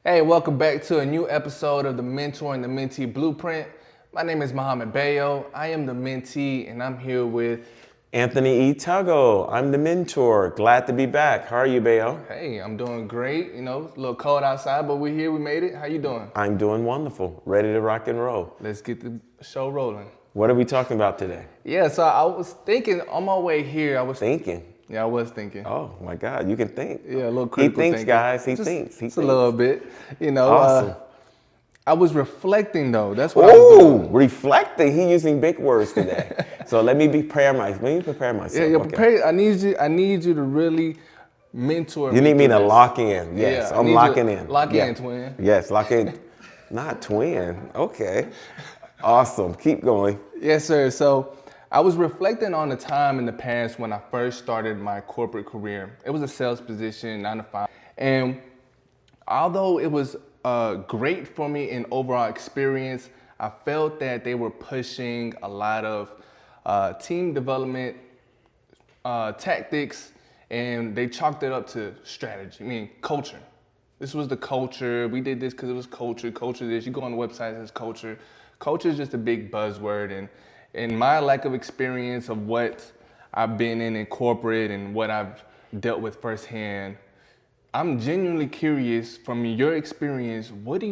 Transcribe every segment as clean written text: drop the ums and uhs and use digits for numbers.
Hey, welcome back to a new episode of the Mentor and the Mentee Blueprint. My name is Mohamed Bayo. I am the mentee, and I'm here with 𝗦𝗲𝗂𝗲𝗱. I'm the mentor. Glad to be back. How are you, Bayo? Hey, I'm doing great. You know, a little cold outside, but we're here. We made it. How you doing? I'm doing wonderful. Ready to rock and roll. Let's get the show rolling. What are we talking about today? Yeah, so I was thinking on my way here. I was thinking. Oh my God, you can think. Yeah, a little critical He thinks, thinking. guys. He thinks. Just a little bit. You know. Awesome. I was reflecting though. That's what I was doing. Reflecting. He's using big words today. So let me prepare myself. Yeah, okay. prepare. I need you to really mentor me. You need me to this. lock in. Yes, Yeah, I'm locking in. Lock in, twin. Yes, lock in. Not twin. Okay. Awesome. Keep going. Yes, sir. So I was reflecting on the time in the past when I first started my corporate career. It was a sales position, 9 to 5. And although it was great for me in overall experience, I felt that they were pushing a lot of team development tactics, and they chalked it up to strategy, I mean culture. This was the culture. We did this because it was culture. Culture this. You go on the website, it's culture. Culture is just a big buzzword, and in my lack of experience of what I've been in corporate and what I've dealt with firsthand, I'm genuinely curious from your experience, what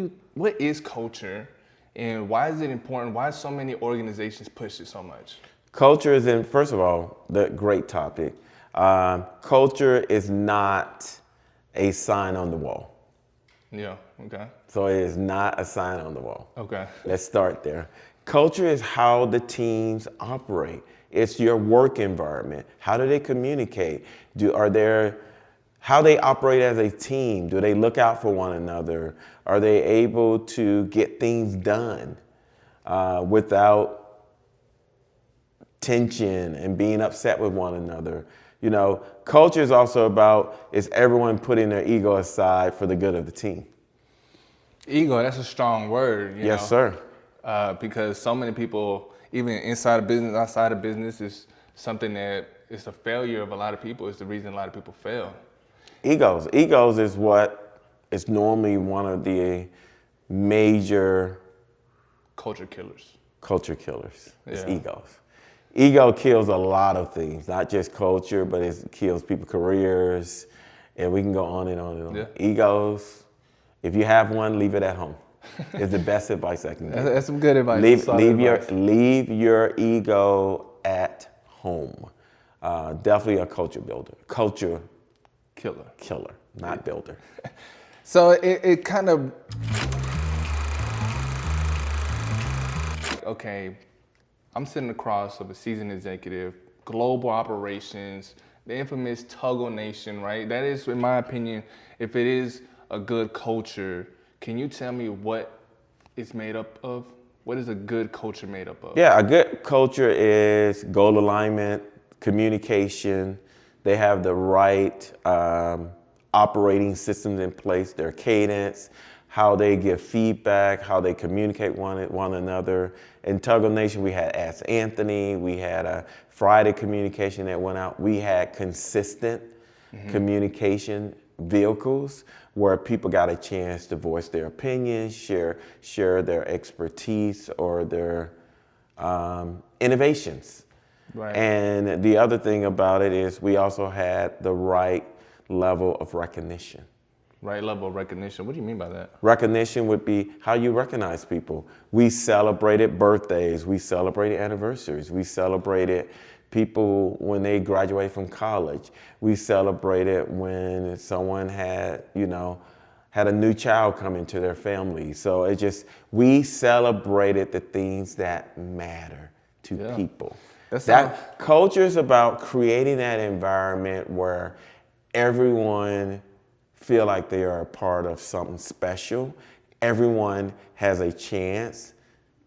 is culture and why is it important? Why so many organizations push it so much? Culture is first of all, the great topic. Culture is not a sign on the wall. Yeah, okay. So it is not a sign on the wall. Okay. Let's start there. Culture is how the teams operate. It's your work environment. How do they communicate? How they operate as a team? Do they look out for one another? Are they able to get things done without tension and being upset with one another? You know, culture is also about, is everyone putting their ego aside for the good of the team? Ego, that's a strong word. You Yes, know? sir. Because so many people, even inside of business, outside of business, is something that is a failure of a lot of people. It's the reason a lot of people fail. Egos is what is normally one of the major culture killers. It's Yeah. egos. Ego kills a lot of things, not just culture, but it kills people's careers, and we can go on and on and on. Yeah. Egos, if you have one, leave it at home. It's the best advice I can give. That's some good advice. Leave your ego at home. Definitely a culture builder. Culture killer, not builder. So it kind of, okay, I'm sitting across of a seasoned executive, global operations, the infamous Tuggle Nation, right? That is, in my opinion, if it is a good culture, can you tell me what it's made up of? What is a good culture made up of? Yeah, a good culture is goal alignment, communication. They have the right operating systems in place, their cadence, how they give feedback, how they communicate one another. In Tuggle Nation, we had Ask Anthony, we had a Friday communication that went out. We had consistent communication vehicles where people got a chance to voice their opinions, share their expertise or their innovations. Right. And the other thing about it is we also had the right level of recognition. Right level of recognition. What do you mean by that? Recognition would be how you recognize people. We celebrated birthdays, we celebrated anniversaries, we celebrated people when they graduated from college. We celebrated when someone had a new child come into their family. So we celebrated the things that matter to people. That culture is about creating that environment where everyone feel like they are a part of something special. Everyone has a chance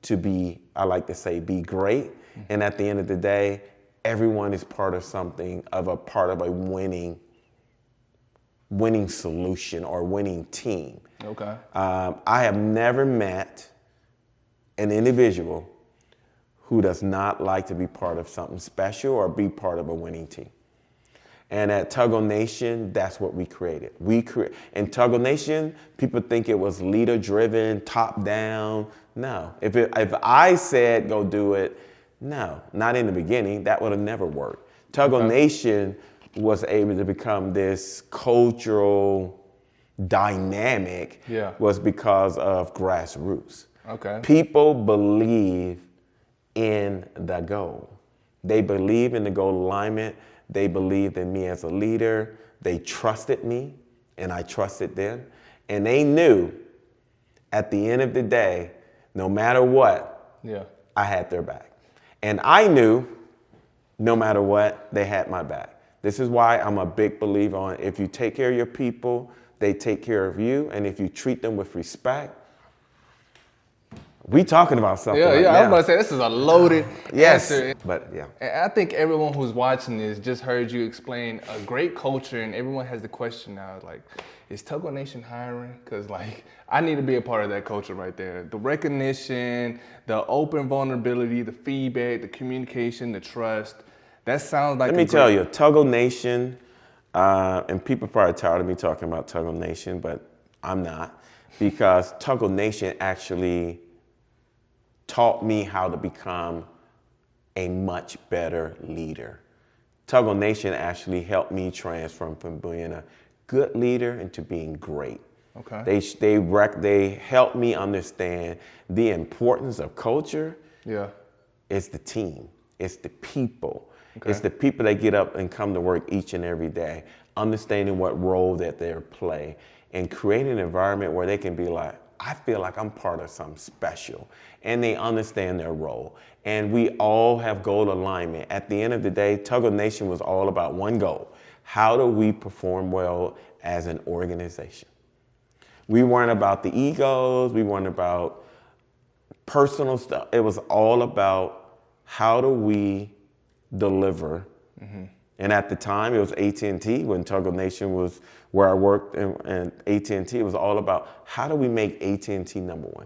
to be, I like to say, be great. And at the end of the day, everyone is part of something, part of a winning solution or winning team. Okay. I have never met an individual who does not like to be part of something special or be part of a winning team. And at Tuggle Nation, that's what we created. In Tuggle Nation, people think it was leader-driven, top-down. No. If I said go do it, no, not in the beginning. That would have never worked. Tuggle Nation was able to become this cultural dynamic was because of grassroots. Okay. People believe in the goal. They believe in the goal alignment. They believed in me as a leader. They trusted me, and I trusted them. And they knew at the end of the day, no matter what, I had their back. And I knew no matter what, they had my back. This is why I'm a big believer on if you take care of your people, they take care of you. And if you treat them with respect, we talking about something right now. I was about to say, this is a loaded answer. But yeah. And I think everyone who's watching this just heard you explain a great culture, and everyone has the question now, like, is Tuggle Nation hiring? Because, like, I need to be a part of that culture right there. The recognition, the open vulnerability, the feedback, the communication, the trust. That sounds like Let me tell you, Tuggle Nation, and people probably tired of me talking about Tuggle Nation, but I'm not, because Tuggle Nation actually taught me how to become a much better leader. Tuggle Nation actually helped me transform from being a good leader into being great. Okay. They helped me understand the importance of culture. Yeah. It's the team. It's the people. Okay. It's the people that get up and come to work each and every day, understanding what role that they play, and creating an environment where they can be like, I feel like I'm part of something special, and they understand their role. And we all have goal alignment. At the end of the day, Tuggle Nation was all about one goal. How do we perform well as an organization? We weren't about the egos. We weren't about personal stuff. It was all about how do we deliver. And at the time, it was AT&T when Tuggle Nation was where I worked, and AT&T, it was all about how do we make AT&T number one.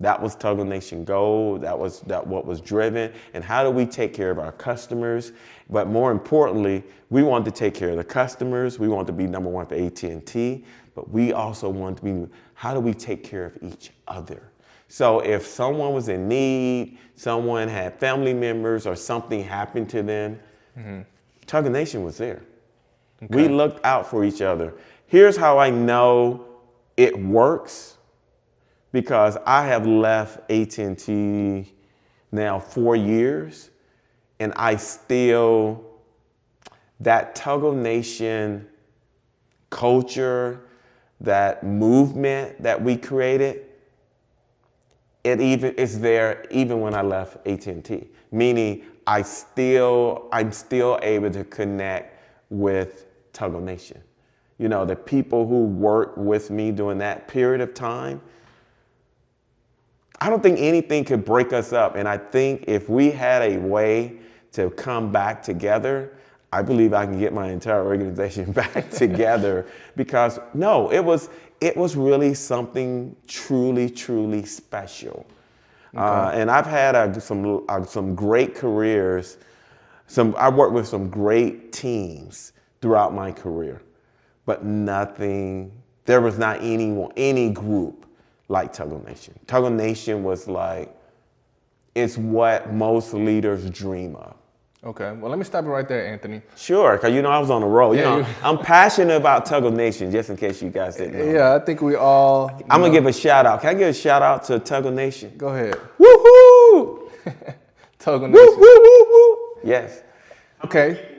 That was Tuggle Nation goal. That what was driven. And how do we take care of our customers? But more importantly, we wanted to take care of the customers. We wanted to be number one for AT&T, but we also wanted to be, how do we take care of each other? So if someone was in need, someone had family members or something happened to them, Tuggle Nation was there. Okay. We looked out for each other. Here's how I know it works, because I have left AT&T now 4 years, and I still, that Tuggle Nation culture, that movement that we created, it's there even when I left AT&T. Meaning I'm still able to connect with Tuggle Nation. You know, the people who worked with me during that period of time, I don't think anything could break us up. And I think if we had a way to come back together, I believe I can get my entire organization back together. Because no, it was really something truly, truly special. Okay. And I've had some great careers. I worked with some great teams throughout my career, but there was not any group like Tuggle Nation. Tuggle Nation was like, it's what most leaders dream of. Okay, well, let me stop it right there, Anthony. Sure, because I was on the road. I'm passionate about Tuggle Nation, just in case you guys didn't know. Yeah, I think we all... I'm going to give a shout out. Can I give a shout out to Tuggle Nation? Go ahead. Woohoo! Tuggle Nation. Woo, woo, woo, woo. Yes. Okay.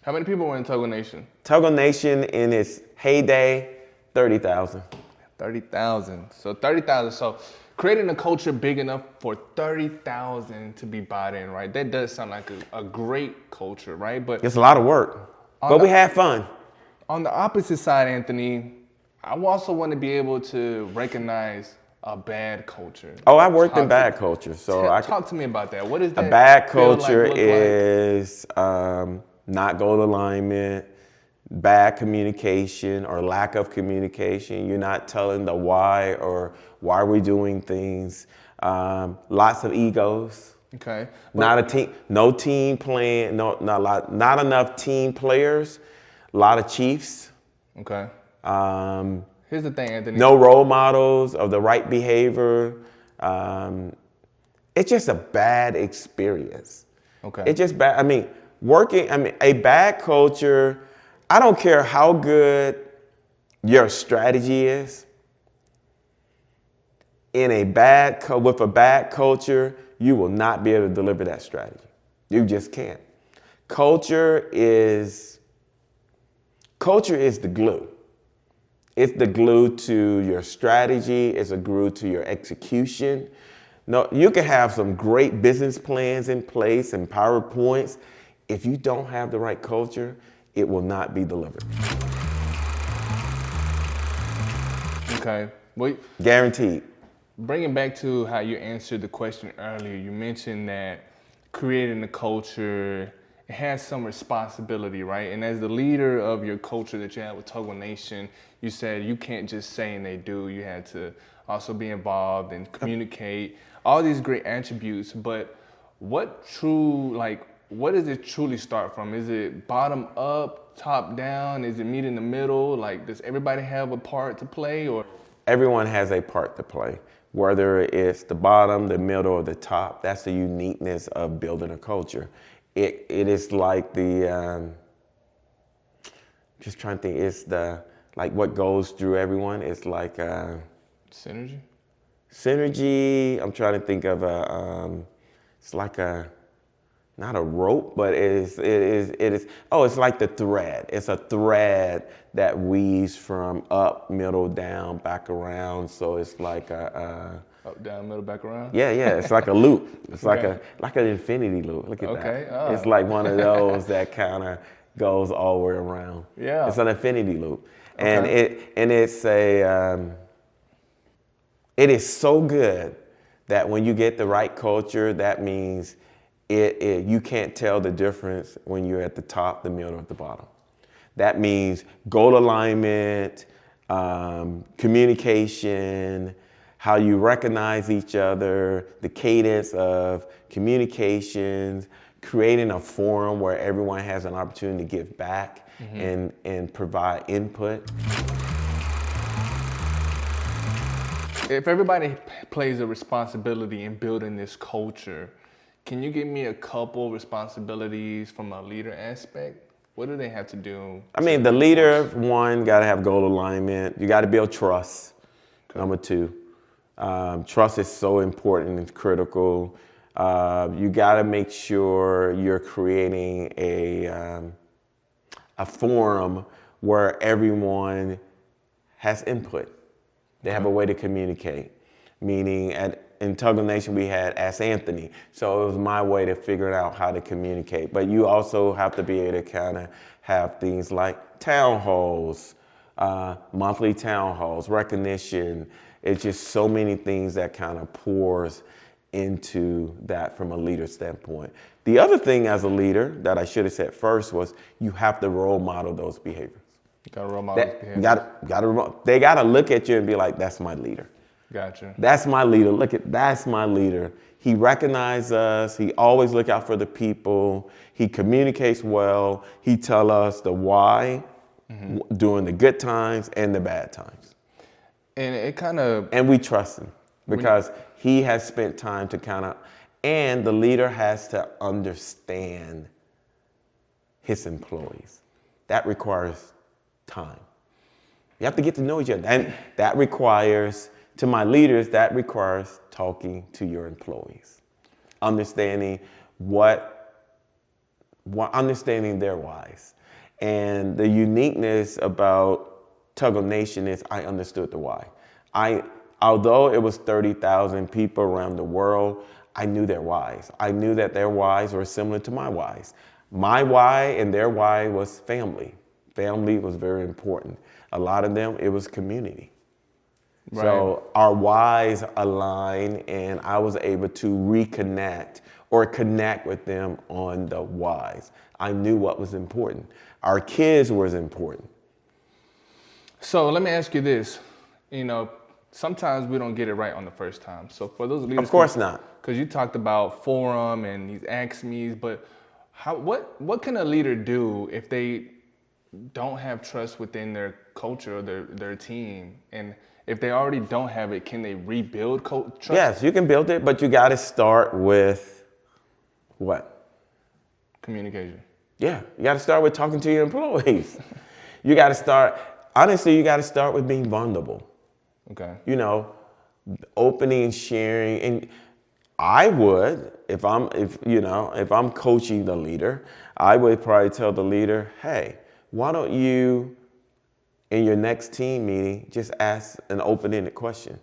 How many people were in Tuggle Nation? Tuggle Nation in its heyday, 30,000. 30,000. So 30,000. So creating a culture big enough for 30,000 to be bought in, right? That does sound like a great culture, right? But it's a lot of work, but we had fun. On the opposite side, Anthony, I also want to be able to recognize a bad culture. Oh, I worked in bad culture. So talk to me about that. What is that? A bad culture is not goal alignment, bad communication or lack of communication. You're not telling the why or why we're doing things. Lots of egos. Okay. Not a team, no team playing, not enough team players, a lot of chiefs. Okay. Here's the thing, Anthony. No role models of the right behavior. It's just a bad experience. Okay. It's just bad. A bad culture, I don't care how good your strategy is. With a bad culture, you will not be able to deliver that strategy. You just can't. Culture is the glue. It's the glue to your strategy. It's a glue to your execution. No, you can have some great business plans in place and PowerPoints. If you don't have the right culture, it will not be delivered. Okay. Well, guaranteed. Bringing back to how you answered the question earlier, you mentioned that creating the culture, it has some responsibility, right? And as the leader of your culture that you have with Tuggle Nation, you said you can't just say and they do. You had to also be involved and communicate, all these great attributes. But what does it truly start from? Is it bottom up, top down? Is it meet in the middle? Like, does everybody have a part to play? Or everyone has a part to play. Whether it's the bottom, the middle, or the top, that's the uniqueness of building a culture. It is like just trying to think, it's what goes through everyone. It's like synergy? Synergy, I'm trying to think of it's like not a rope, but it is, it's like the thread. It's a thread that weaves from up, middle, down, back around. So it's like up, down, middle, back around? Yeah, it's like a loop. It's Okay. like an infinity loop. Look at Okay. that. It's like one of those that kind of goes all the way around. Yeah. It's an infinity loop. Okay. And it is so good that when you get the right culture, that means you can't tell the difference when you're at the top, the middle, or at the bottom. That means goal alignment, communication, how you recognize each other, the cadence of communications, creating a forum where everyone has an opportunity to give back and provide input. If everybody plays a responsibility in building this culture, can you give me a couple responsibilities from a leader aspect? What do they have to do? The leader, one, got to have goal alignment. You got to build trust. Okay. Number two, trust is so important and critical. You got to make sure you're creating a forum where everyone has input. They have a way to communicate, meaning in Tuggle Nation, we had Ask Anthony. So it was my way to figure out how to communicate. But you also have to be able to kind of have things like town halls, monthly town halls, recognition. It's just so many things that kind of pours into that from a leader standpoint. The other thing as a leader that I should have said first was you have to role model those behaviors. You got to role model those behaviors. They got to look at you and be like, that's my leader. Gotcha. That's my leader. That's my leader. He recognizes us. He always look out for the people. He communicates well. He tell us the why during the good times and the bad times. And we trust him because he has spent time to and the leader has to understand his employees. That requires time. You have to get to know each other. And that requires, to my leaders, that requires talking to your employees, understanding understanding their whys. And the uniqueness about Tuggle Nation is I understood the why. Although it was 30,000 people around the world, I knew their whys. I knew that their whys were similar to my whys. My why and their why was family. Family was very important. A lot of them, it was community. Right. So our whys align, and I was able to reconnect or connect with them on the whys. I knew what was important. Our kids was important. So let me ask you this. sometimes we don't get it right on the first time. So for those leaders, Of course not. Because you talked about forum and these ASMEs, but what can a leader do if they don't have trust within their culture or their team? And if they already don't have it, can they rebuild trust? Yes, you can build it, but you got to start with what? Communication. Yeah, you got to start with talking to your employees. You got to start, honestly, you got to start with being vulnerable. Okay. You know, opening, sharing, and I would, if I'm coaching the leader, I would probably tell the leader, hey, why don't you, in your next team meeting, just ask an open-ended question.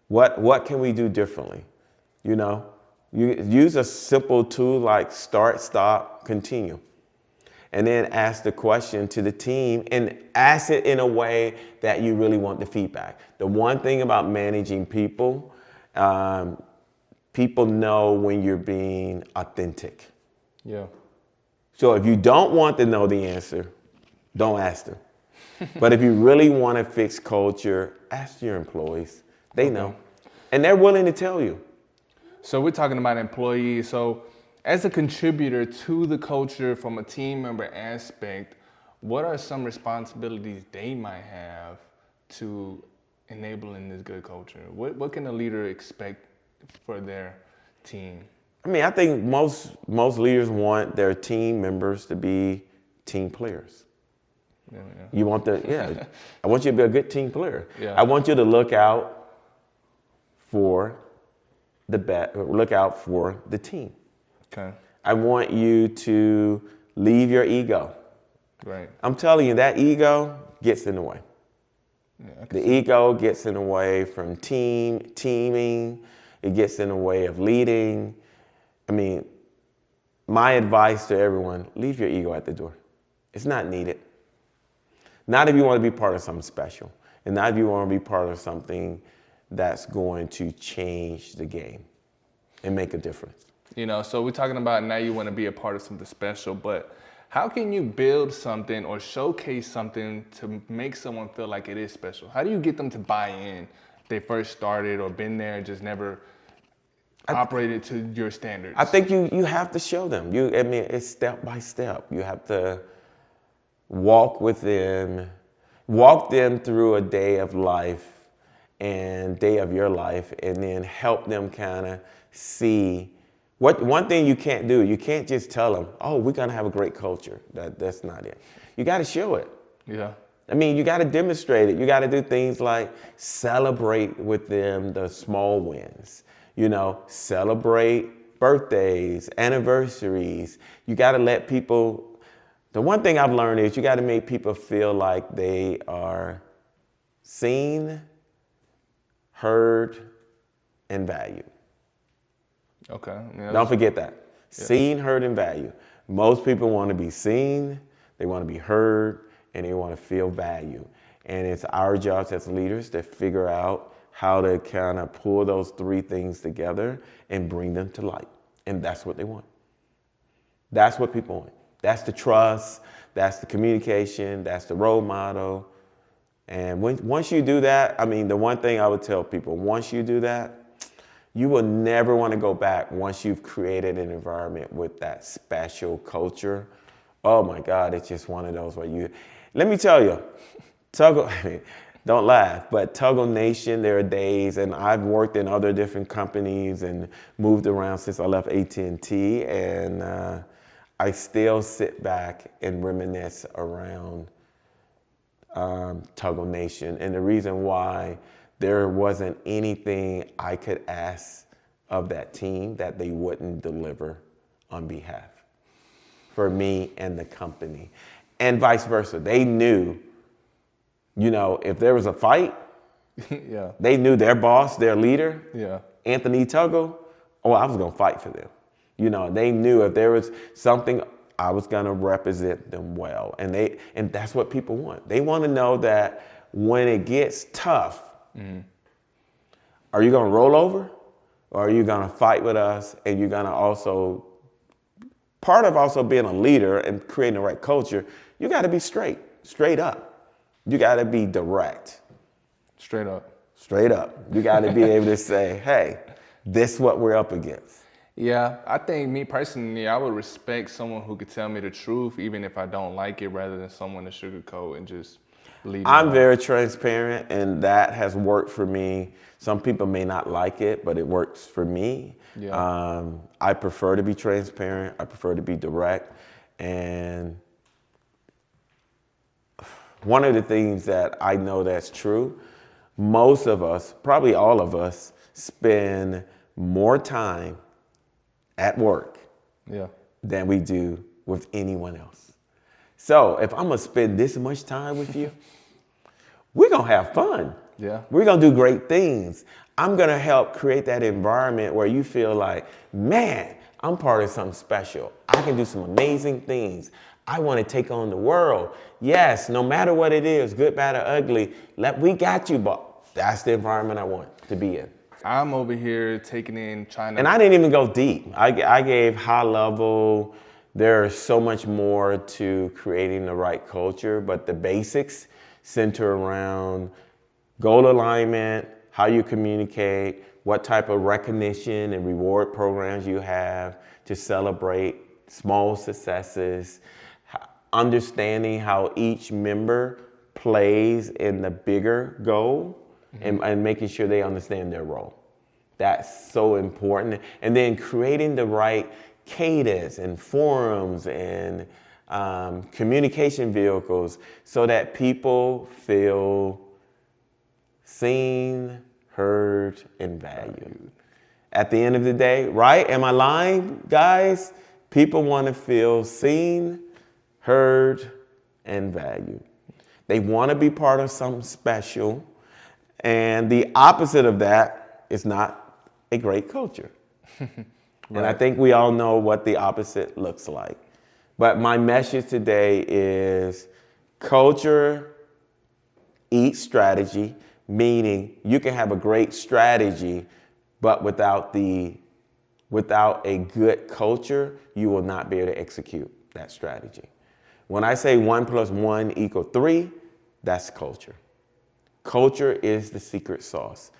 What can we do differently? You know, you use a simple tool like start, stop, continue. And then ask the question to the team and ask it in a way that you really want the feedback. The one thing about managing people, people know when you're being authentic. Yeah. So if you don't want to know the answer, don't ask them. But if you really want to fix culture, ask your employees. They know. And they're willing to tell you. So we're talking about employees. So as a contributor to the culture from a team member aspect, what are some responsibilities they might have to enabling this good culture? What can a leader expect for their team? I mean, I think most leaders want their team members to be team players. Yeah. You want I want you to be a good team player. Yeah. I want you to look out for the team. Okay. I want you to leave your ego. Right. I'm telling you, that ego gets in the way. Yeah, The ego gets in the way from teaming. It gets in the way of leading. I mean, my advice to everyone, leave your ego at the door. It's not needed. Not if you want to be part of something special. And not if you want to be part of something that's going to change the game and make a difference. You know, so we're talking about now you want to be a part of something special, but how can you build something or showcase something to make someone feel like it is special? How do you get them to buy in? They first started or been there, just never operated to your standards. I think you have to show them. It's step by step. You have to walk them through a day of life and day of your life, and then help them kind of see. One thing you can't do, you can't just tell them, oh, we're going to have a great culture. That's not it. You got to show it. Yeah. I mean, you got to demonstrate it. You got to do things like celebrate with them the small wins. You know, celebrate birthdays, anniversaries. You got to let people, the one thing I've learned is you got to make people feel like they are seen, heard, and valued. Okay. Don't forget that. Yeah. Seen, heard, and valued. Most people want to be seen, they want to be heard, and they want to feel value. And it's our jobs as leaders to figure out how to kind of pull those three things together and bring them to light. And that's what they want. That's what people want. That's the trust, that's the communication, that's the role model. And once you do that, I mean, the one thing I would tell people, once you do that, you will never want to go back once you've created an environment with that special culture. Oh my God, it's just one of those where let me tell you, Tuggle, don't laugh, but Tuggle Nation, there are days, and I've worked in other different companies and moved around since I left AT&T, and I still sit back and reminisce around Tuggle Nation. And the reason why, there wasn't anything I could ask of that team that they wouldn't deliver on behalf for me and the company, and vice versa. They knew, you know, if there was a fight, yeah, they knew their boss, their leader, yeah, Anthony Tuggle, I was going to fight for them. You know, they knew if there was something, I was going to represent them well. And that's what people want. They want to know that when it gets tough, are you going to roll over, or are you going to fight with us? And you're going to also, part of also being a leader and creating the right culture, you got to be straight up. You got to be direct. Straight up. Straight up. You got to be able to say, hey, this is what we're up against. Yeah, I think me personally, I would respect someone who could tell me the truth, even if I don't like it, rather than someone to sugarcoat and just lead me I'm on. very transparent, and that has worked for me. Some people may not like it, but it works for me. Yeah. I prefer to be transparent. I prefer to be direct. And one of the things that I know that's true, most of us, probably all of us, spend more time at work than we do with anyone else. So if I'm gonna spend this much time with you, we're gonna have fun. Yeah. We're gonna do great things. I'm gonna help create that environment where you feel like, man, I'm part of something special. I can do some amazing things. I wanna take on the world. Yes, no matter what it is, good, bad, or ugly, we got you, but that's the environment I want to be in. I'm over here taking in China. And I didn't even go deep. I gave high level. There's so much more to creating the right culture, but the basics center around goal alignment, how you communicate, what type of recognition and reward programs you have to celebrate small successes, understanding how each member plays in the bigger goal, and making sure they understand their role. That's so important. And then creating the right cadence and forums and communication vehicles so that people feel seen, heard, and valued. At the end of the day, right? Am I lying, guys? People want to feel seen, heard, and valued. They want to be part of something special. And the opposite of that is not a great culture. Right. And I think we all know what the opposite looks like. But my message today is culture eats strategy, meaning you can have a great strategy, but without a good culture, you will not be able to execute that strategy. When I say 1 + 1 = 3, that's culture. Culture is the secret sauce.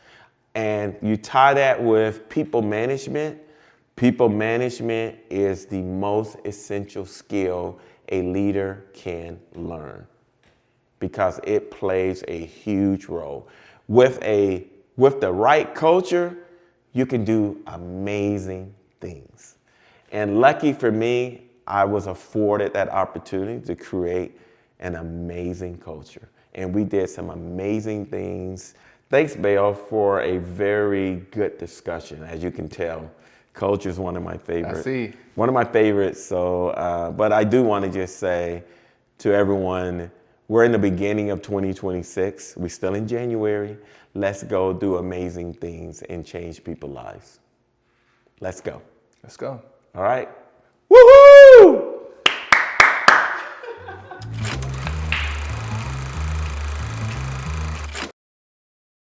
And you tie that with people management. People management is the most essential skill a leader can learn because it plays a huge role. With the right culture, you can do amazing things. And lucky for me, I was afforded that opportunity to create an amazing culture. And we did some amazing things. Thanks, Bayo, for a very good discussion. As you can tell, culture is one of my favorites. I see. One of my favorites. So, but I do want to just say to everyone, we're in the beginning of 2026. We're still in January. Let's go do amazing things and change people's lives. Let's go. Let's go. All right. Woohoo!